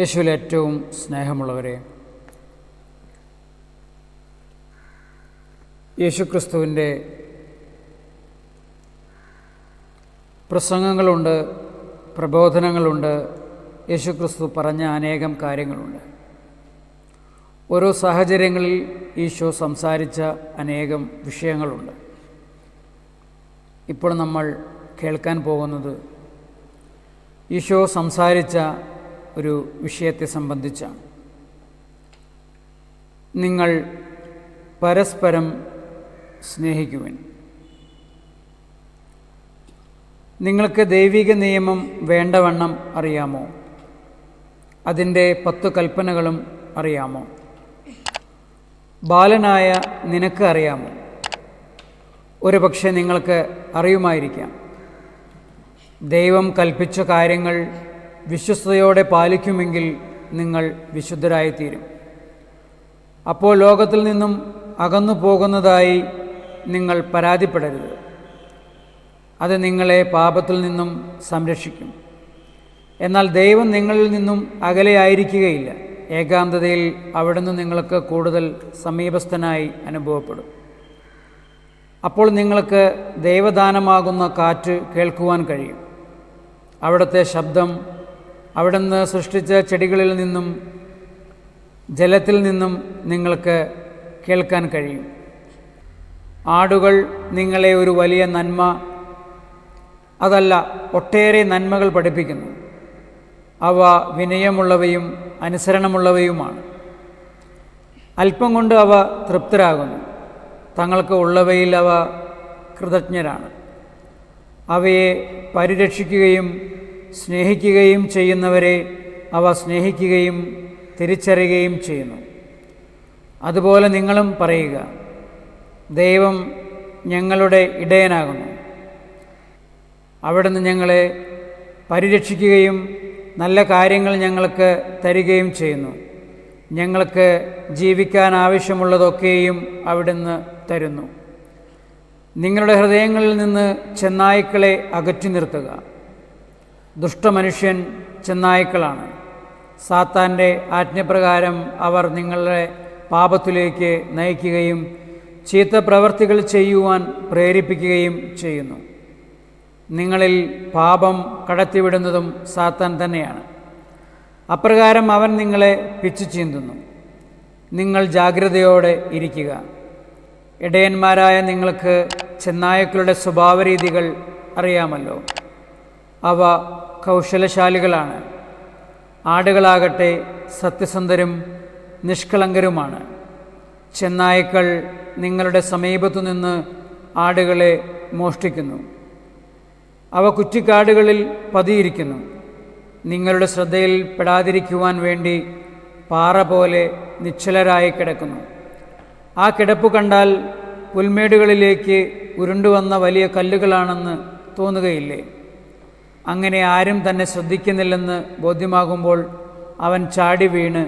യേശുവിൽ ഏറ്റവും സ്നേഹമുള്ളവരെ, യേശുക്രിസ്തുവിൻ്റെ പ്രസംഗങ്ങളുണ്ട്, പ്രബോധനങ്ങളുണ്ട്. യേശുക്രിസ്തു പറഞ്ഞ അനേകം കാര്യങ്ങളുണ്ട്. ഓരോ സാഹചര്യങ്ങളിൽ ഈശോ സംസാരിച്ച അനേകം വിഷയങ്ങളുണ്ട്. ഇപ്പോൾ നമ്മൾ കേൾക്കാൻ പോകുന്നത് ഈശോ സംസാരിച്ച ഒരു വിഷയത്തെ സംബന്ധിച്ചാണ്. നിങ്ങൾ പരസ്പരം സ്നേഹിക്കുവിൻ. നിങ്ങൾക്ക് ദൈവിക നിയമം വേണ്ടവണ്ണം അറിയാമോ? അതിൻ്റെ 10 കൽപ്പനകളും അറിയാമോ? ബാലനായ നിനക്ക് അറിയാമോ? ഒരുപക്ഷെ നിങ്ങൾക്ക് അറിയുമായിരിക്കാം. ദൈവം കൽപ്പിച്ച കാര്യങ്ങൾ വിശ്വസ്തയോടെ പാലിക്കുമെങ്കിൽ നിങ്ങൾ വിശുദ്ധരായിത്തീരും. അപ്പോൾ ലോകത്തിൽ നിന്നും അകന്നു പോകുന്നതായി നിങ്ങൾ പരാതിപ്പെടരുത്. അത് നിങ്ങളെ പാപത്തിൽ നിന്നും സംരക്ഷിക്കും. എന്നാൽ ദൈവം നിങ്ങളിൽ നിന്നും അകലെയായിരിക്കുകയില്ല. ഏകാന്തതയിൽ അവിടുന്ന് നിങ്ങൾക്ക് കൂടുതൽ സമീപസ്ഥനായി അനുഭവപ്പെടും. അപ്പോൾ നിങ്ങൾക്ക് ദൈവദാനമാകുന്ന കാറ്റ് കേൾക്കുവാൻ കഴിയും. അവിടുത്തെ ശബ്ദം അവിടുന്ന് സൃഷ്ടിച്ച ചെടികളിൽ നിന്നും ജലത്തിൽ നിന്നും നിങ്ങൾക്ക് കേൾക്കാൻ കഴിയും. ആടുകൾ നിങ്ങളെ ഒരു വലിയ നന്മ, അതല്ല ഒട്ടേറെ നന്മകൾ പഠിപ്പിക്കുന്നു. അവ വിനയമുള്ളവയും അനുസരണമുള്ളവയുമാണ്. അല്പം കൊണ്ട് അവ തൃപ്തരാകുന്നു. തങ്ങൾക്ക് ഉള്ളവയിൽ അവ കൃതജ്ഞരാണ്. അവയെ പരിരക്ഷിക്കുകയും സ്നേഹിക്കുകയും ചെയ്യുന്നവരെ അവ സ്നേഹിക്കുകയും തിരിച്ചറിയുകയും ചെയ്യുന്നു. അതുപോലെ നിങ്ങളും പറയുക, ദൈവം ഞങ്ങളുടെ ഇടയനാകുന്നു. അവിടുന്ന് ഞങ്ങളെ പരിരക്ഷിക്കുകയും നല്ല കാര്യങ്ങൾ ഞങ്ങൾക്ക് തരികയും ചെയ്യുന്നു. ഞങ്ങൾക്ക് ജീവിക്കാൻ ആവശ്യമുള്ളതൊക്കെയും അവിടുന്ന് തരുന്നു. നിങ്ങളുടെ ഹൃദയങ്ങളിൽ നിന്ന് ചെന്നായ്ക്കളെ അകറ്റി നിർത്തുക. ദുഷ്ടമനുഷ്യൻ ചെന്നായ്ക്കളാണ്. സാത്താൻ്റെ ആജ്ഞപ്രകാരം അവർ നിങ്ങളെ പാപത്തിലേക്ക് നയിക്കുകയും ചീത്ത പ്രവർത്തികൾ ചെയ്യുവാൻ പ്രേരിപ്പിക്കുകയും ചെയ്യുന്നു. നിങ്ങളിൽ പാപം കടത്തിവിടുന്നതും സാത്താൻ തന്നെയാണ്. അപ്രകാരം അവൻ നിങ്ങളെ പിച്ചു ചീന്തുന്നു. നിങ്ങൾ ജാഗ്രതയോടെ ഇരിക്കുക. ഇടയന്മാരായ നിങ്ങൾക്ക് ചെന്നായ്ക്കളുടെ സ്വഭാവരീതികൾ അറിയാമല്ലോ. അവ കൗശലശാലികളാണ്. ആടുകളാകട്ടെ സത്യസന്ധരും നിഷ്കളങ്കരുമാണ്. ചെന്നായ്ക്കൾ നിങ്ങളുടെ സമീപത്തു നിന്ന് ആടുകളെ മോഷ്ടിക്കുന്നു. അവ കുറ്റിക്കാടുകളിൽ പതിയിരിക്കുന്നു. നിങ്ങളുടെ ശ്രദ്ധയിൽ പെടാതിരിക്കുവാൻ വേണ്ടി പാറ പോലെ നിശ്ചലരായി കിടക്കുന്നു. ആ കിടപ്പ് കണ്ടാൽ പുൽമേടുകളിലേക്ക് ഉരുണ്ടുവന്ന വലിയ കല്ലുകളാണെന്ന് തോന്നുകയില്ലേ? അങ്ങനെ ആരും തന്നെ ശ്രദ്ധിക്കുന്നില്ലെന്ന് ബോധ്യമാകുമ്പോൾ അവൻ ചാടി വീണ്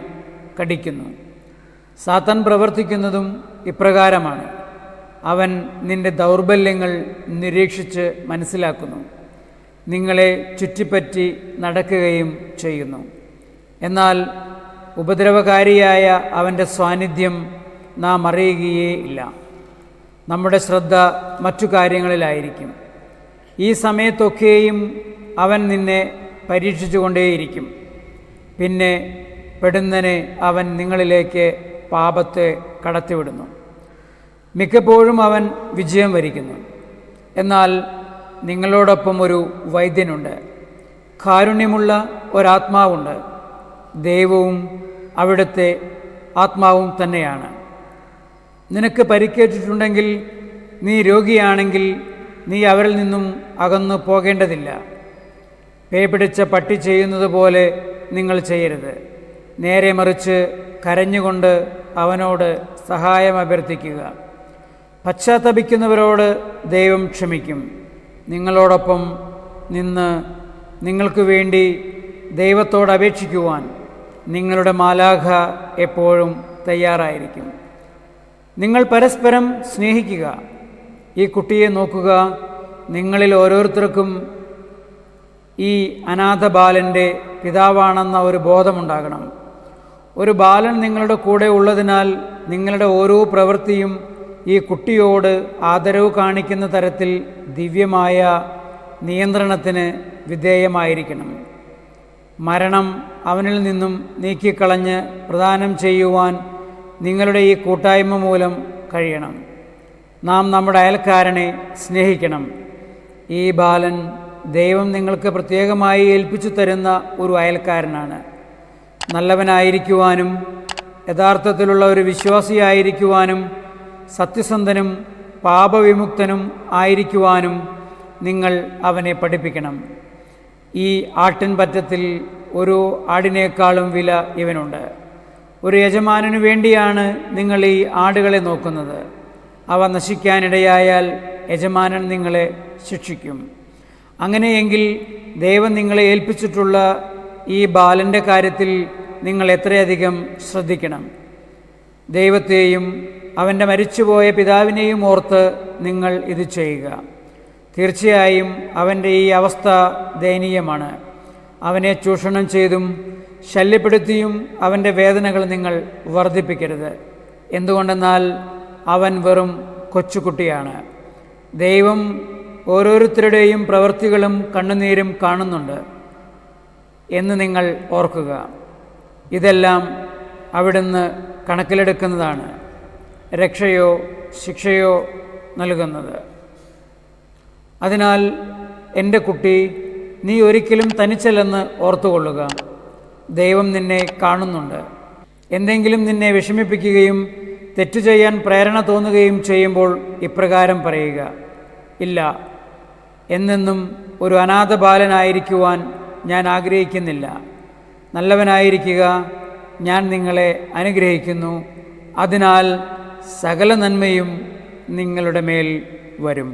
കടിക്കുന്നു. സാത്താൻ പ്രവർത്തിക്കുന്നതും ഇപ്രകാരമാണ്. അവൻ നിന്റെ ദൗർബല്യങ്ങൾ നിരീക്ഷിച്ച് മനസ്സിലാക്കുന്നു. നിങ്ങളെ ചുറ്റിപ്പറ്റി നടക്കുകയും ചെയ്യുന്നു. എന്നാൽ ഉപദ്രവകാരിയായ അവൻ്റെ സാന്നിധ്യം നാം അറിയുകയേ ഇല്ല. നമ്മുടെ ശ്രദ്ധ മറ്റു കാര്യങ്ങളിലായിരിക്കും. ഈ സമയത്തൊക്കെയും അവൻ നിന്നെ പരീക്ഷിച്ചുകൊണ്ടേയിരിക്കും. പിന്നെ പെടുന്നനെ അവൻ നിങ്ങളിലേക്ക് പാപത്തെ കടത്തിവിടുന്നു. മിക്കപ്പോഴും അവൻ വിജയം വരിക്കുന്നു. എന്നാൽ നിങ്ങളോടൊപ്പം ഒരു വൈദ്യനുണ്ട്. കാരുണ്യമുള്ള ഒരാത്മാവുണ്ട്. ദൈവവും അവിടുത്തെ ആത്മാവും തന്നെയാണ്. നിനക്ക് പരിക്കേറ്റിട്ടുണ്ടെങ്കിൽ, നീ രോഗിയാണെങ്കിൽ നീ അവരിൽ നിന്നും അകന്നു പോകേണ്ടതില്ല. പേപിടിച്ച പട്ടി ചെയ്യുന്നത് പോലെ നിങ്ങൾ ചെയ്യരുത്. നേരെ മറിച്ച് കരഞ്ഞുകൊണ്ട് അവനോട് സഹായം അഭ്യർത്ഥിക്കുക. പശ്ചാത്തപിക്കുന്നവരോട് ദൈവം ക്ഷമിക്കും. നിങ്ങളോടൊപ്പം നിന്ന് നിങ്ങൾക്ക് വേണ്ടി ദൈവത്തോട് അപേക്ഷിക്കുവാൻ നിങ്ങളുടെ മാലാഖ എപ്പോഴും തയ്യാറായിരിക്കും. നിങ്ങൾ പരസ്പരം സ്നേഹിക്കുക. ഈ കുട്ടിയെ നോക്കുക. നിങ്ങളിൽ ഓരോരുത്തർക്കും ഈ അനാഥ ബാലൻ്റെ പിതാവാണെന്ന ഒരു ബോധമുണ്ടാകണം. ഒരു ബാലൻ നിങ്ങളുടെ കൂടെ ഉള്ളതിനാൽ നിങ്ങളുടെ ഓരോ പ്രവൃത്തിയും ഈ കുട്ടിയോട് ആദരവ് കാണിക്കുന്ന തരത്തിൽ ദിവ്യമായ നിയന്ത്രണത്തിന് വിധേയമായിരിക്കണം. മരണം അവനിൽ നിന്നും നീക്കിക്കളഞ്ഞ് പ്രദാനം ചെയ്യുവാൻ നിങ്ങളുടെ ഈ കൂട്ടായ്മ മൂലം കഴിയണം. നാം നമ്മുടെ അയൽക്കാരനെ സ്നേഹിക്കണം. ഈ ബാലൻ ദൈവം നിങ്ങൾക്ക് പ്രത്യേകമായി ഏൽപ്പിച്ചു തരുന്ന ഒരു അയൽക്കാരനാണ്. നല്ലവനായിരിക്കുവാനും യഥാർത്ഥത്തിലുള്ള ഒരു വിശ്വാസിയായിരിക്കുവാനും സത്യസന്ധനും പാപവിമുക്തനും ആയിരിക്കുവാനും നിങ്ങൾ അവനെ പഠിപ്പിക്കണം. ഈ ആട്ടിൻപറ്റത്തിൽ ഒരു ആടിനേക്കാളും വില ഇവനുണ്ട്. ഒരു യജമാനനു വേണ്ടിയാണ് നിങ്ങൾ ഈ ആടുകളെ നോക്കുന്നത്. അവ നശിക്കാനിടയായാൽ യജമാനൻ നിങ്ങളെ ശിക്ഷിക്കും. അങ്ങനെയെങ്കിൽ ദൈവം നിങ്ങളെ ഏൽപ്പിച്ചിട്ടുള്ള ഈ ബാലൻ്റെ കാര്യത്തിൽ നിങ്ങൾ എത്രയധികം ശ്രദ്ധിക്കണം. ദൈവത്തെയും അവൻ്റെ മരിച്ചുപോയ പിതാവിനെയും ഓർത്ത് നിങ്ങൾ ഇത് ചെയ്യുക. തീർച്ചയായും അവൻ്റെ ഈ അവസ്ഥ ദയനീയമാണ്. അവനെ ചൂഷണം ചെയ്തും ശല്യപ്പെടുത്തിയും അവൻ്റെ വേദനകൾ നിങ്ങൾ വർദ്ധിപ്പിക്കരുത്. എന്തുകൊണ്ടെന്നാൽ അവൻ വെറും കൊച്ചുകുട്ടിയാണ്. ദൈവം ഓരോരുത്തരുടെയും പ്രവൃത്തികളും കണ്ണുനീരും കാണുന്നുണ്ട് എന്ന് നിങ്ങൾ ഓർക്കുക. ഇതെല്ലാം അവിടുന്ന് കണക്കിലെടുക്കുന്നതാണ് രക്ഷയോ ശിക്ഷയോ നൽകുന്നത്. അതിനാൽ എൻ്റെ കുട്ടി, നീ ഒരിക്കലും തനിച്ചല്ലെന്ന് ഓർത്തുകൊള്ളുക. ദൈവം നിന്നെ കാണുന്നുണ്ട്. എന്തെങ്കിലും നിന്നെ വിഷമിപ്പിക്കുകയും തെറ്റു ചെയ്യാൻ പ്രേരണ തോന്നുകയും ചെയ്യുമ്പോൾ ഇപ്രകാരം പറയുക: ഇല്ല, എന്നെന്നും ഒരു അനാഥ ബാലനായിരിക്കുവാൻ ഞാൻ ആഗ്രഹിക്കുന്നില്ല. നല്ലവനായിരിക്കുക, ഞാൻ നിങ്ങളെ അനുഗ്രഹിക്കുന്നു. അതിനാൽ സകല നന്മയും നിങ്ങളുടെ മേൽ വരും.